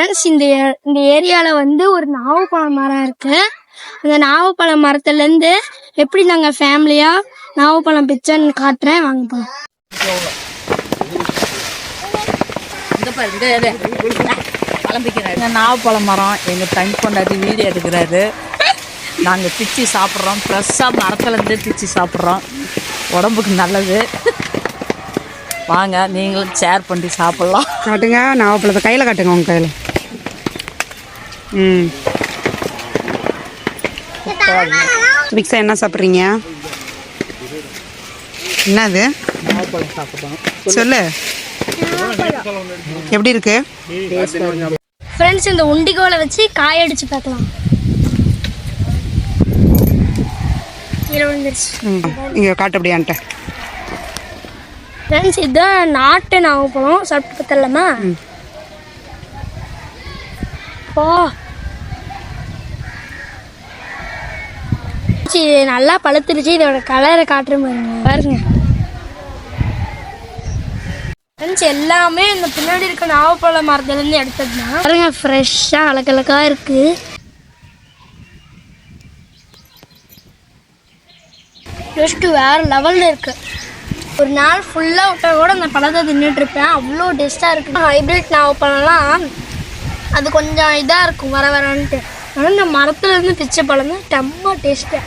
Friends, இந்த ஏரியாவில் வந்து ஒரு நாவப்பழம் மரம் இருக்குது. அந்த நாவப்பழம் மரத்துலேருந்து எப்படி நாங்கள் ஃபேமிலியாக நாவப்பழம் பிச்சைன்னு காட்டுறேன், வாங்க போகலாம். நாவப்பழம் மரம் எங்கள் தனி கொண்டாடி வீடியோ எடுக்கிறாரு. நாங்கள் பிச்சு சாப்பிட்றோம், ஃப்ரெஷ்ஷாக மரத்துலேருந்து பிச்சு சாப்பிட்றோம், உடம்புக்கு நல்லது. வாங்க நீங்களும் ஷேர் பண்ணி சாப்பிட்லாம். காட்டுங்க நாவப்பழத்தை கையில் காட்டுங்க, உங்கள் கையில். மிக்ஸா என்ன சாப்பிட்றீங்க? என்னது? நாவப்பழம் சாப்பிட்றோம். சொல்லு, எப்படி இருக்கு? ஃப்ரெண்ட்ஸ், இந்த உண்டிகோலை வச்சு காய அடிச்சு பார்க்கலாம். இங்கே காட்டு அப்படியான்ட்ட. ஃப்ரெண்ட்ஸ், இதுதான் நாட்டு நாவப்பழம். சாப்பிட்டு பார்த்தலாமா? இது நல்லா பழுத்துருச்சு. இதோட கலரை காட்டுற பாருங்க. ஃப்ரெண்ட்ஸ், எல்லாமே இந்த பின்னாடி இருக்க நாவப்பழ மரத்துலேருந்து எடுத்ததுதான். பாருங்க, ஃப்ரெஷ்ஷாக அழகழகாக இருக்கு. டேஸ்ட்டு வேறு லெவலில் இருக்கு. ஒரு நாள் ஃபுல்லாக விட்டா கூட அந்த பழத்தை தின்னுட்டு இருப்பேன், அவ்வளோ டேஸ்ட்டாக இருக்குது. ஹைப்ரிட் நாவப்பழம்லாம் அது கொஞ்சம் இதாக இருக்கும், வரன்ட்டு. ஆனால் இந்த மரத்துலேருந்து பிச்சை பழம் தான் செம்ம டேஸ்ட்டு.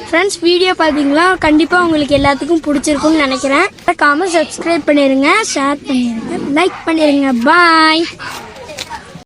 ஃப்ரெண்ட்ஸ், வீடியோ பார்த்தீங்களா? கண்டிப்பாக உங்களுக்கு எல்லாத்துக்கும் பிடிச்சிருக்குன்னு நினைக்கிறேன். மறக்காமல் சப்ஸ்கிரைப் பண்ணிடுங்க, ஷேர் பண்ணிடுங்க, லைக் பண்ணிடுங்க. பாய்.